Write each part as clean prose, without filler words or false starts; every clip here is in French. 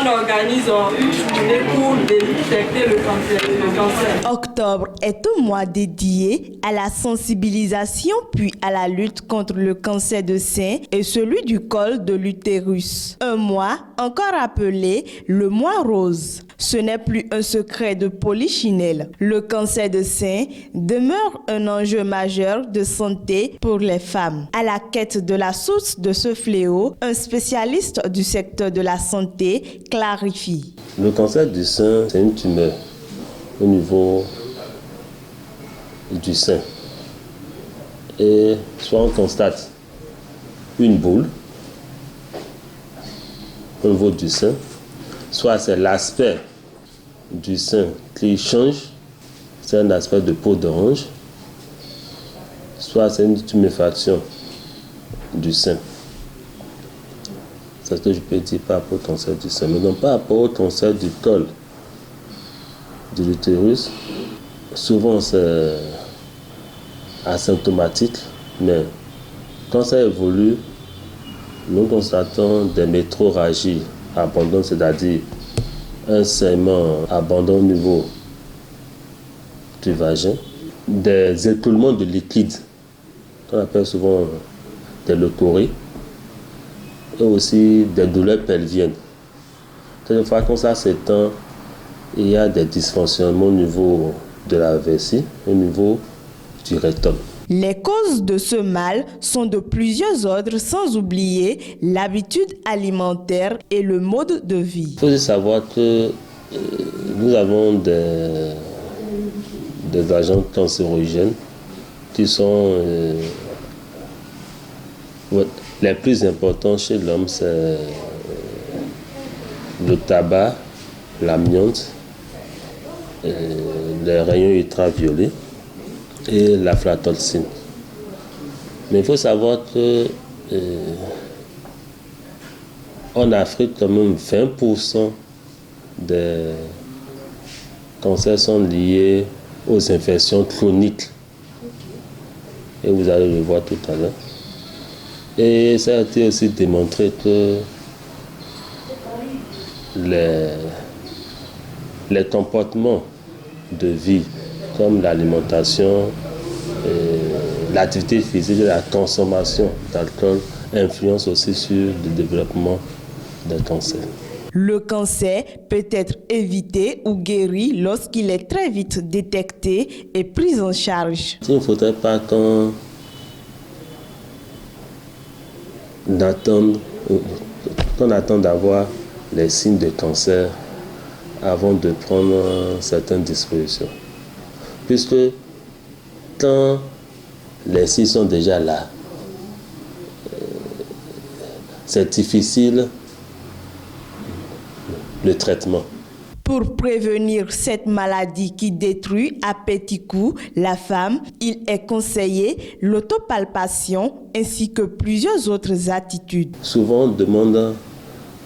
on organise une journée pour détecter le cancer. Octobre est un mois dédié à la sensibilisation puis à la lutte contre le cancer de sein et celui du col de l'utérus. Un mois encore appelé le mois rose. Ce n'est plus un secret de Polichinelle. Le cancer de sein demeure un enjeu majeur de santé pour les femmes. À la quête de la source de ce fléau, un spécialiste du secteur de la santé clarifie. Le cancer du sein, c'est une tumeur au niveau du sein. Et soit on constate une boule au niveau du sein, soit c'est l'aspect du sein qui change, c'est un aspect de peau d'orange, soit c'est une tuméfaction du sein. C'est ce que je peux dire par rapport au cancer du sein. Mais non, par rapport au cancer du col de l'utérus, souvent c'est asymptomatique, mais quand ça évolue, nous constatons des métrorragies abondantes, c'est-à-dire un saignement abondant au niveau du vagin, des écoulements de liquide, qu'on appelle souvent des leucorrhées, et aussi des douleurs pelviennes. Cette fois, quand ça s'étend, il y a des dysfonctionnements au niveau de la vessie, au niveau du rectum. Les causes de ce mal sont de plusieurs ordres, sans oublier l'habitude alimentaire et le mode de vie. Il faut aussi savoir que nous avons des agents cancérogènes qui sont les plus importants chez l'homme, c'est le tabac, l'amiante, les rayons ultraviolets et la l'aflatoxine. Mais il faut savoir que en Afrique, quand même 20% des cancers sont liés aux infections chroniques. Et vous allez le voir tout à l'heure. Et ça a été aussi démontré que les comportements de vie, comme l'alimentation, l'activité physique et la consommation d'alcool, influencent aussi sur le développement des cancers. Le cancer peut être évité ou guéri lorsqu'il est très vite détecté et pris en charge. Il ne faudrait pas qu'on attende d'avoir les signes de cancer avant de prendre certaines dispositions. Puisque quand les signes sont déjà là, c'est difficile le traitement. Pour prévenir cette maladie qui détruit à petits coups la femme, il est conseillé l'autopalpation ainsi que plusieurs autres attitudes. Souvent, on demande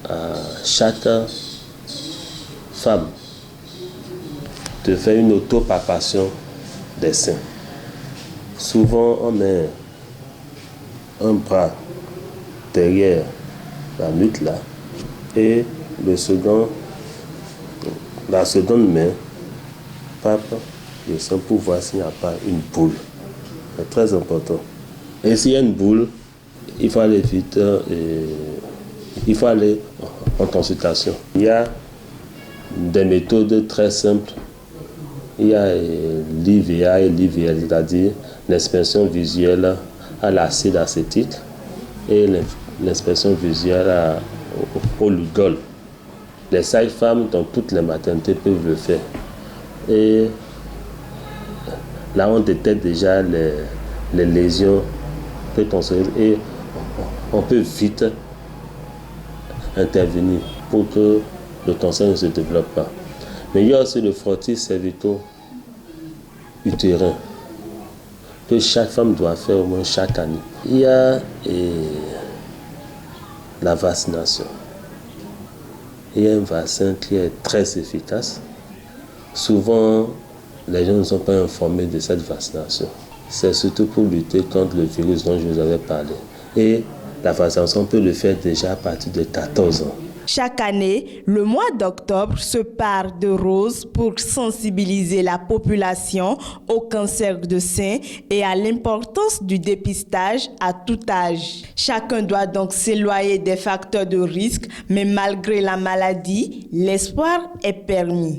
à chaque femme de faire une autopalpation des seins. Souvent, on met un bras derrière la nuque là et la seconde main palpe le sein pour voir s'il n'y a pas une boule. C'est très important. Et s'il y a une boule, il faut aller vite il faut aller en consultation. Il y a des méthodes très simples. Il y a l'IVA et l'IVL, c'est-à-dire l'inspection visuelle à l'acide acétique et l'inspection visuelle au Lugol. Les sages-femmes dans toutes les maternités peuvent le faire. Et là, on détecte déjà les lésions précancéreuses et on peut vite intervenir pour que le cancer ne se développe pas. Mais il y a aussi le frottis cervico-utérin que chaque femme doit faire au moins chaque année. Il y a la vaccination. Il y a un vaccin qui est très efficace. Souvent, les gens ne sont pas informés de cette vaccination. C'est surtout pour lutter contre le virus dont je vous avais parlé. Et la vaccination, on peut le faire déjà à partir de 14 ans. Chaque année, le mois d'octobre se pare de rose pour sensibiliser la population au cancer de sein et à l'importance du dépistage à tout âge. Chacun doit donc s'éloigner des facteurs de risque, mais malgré la maladie, l'espoir est permis.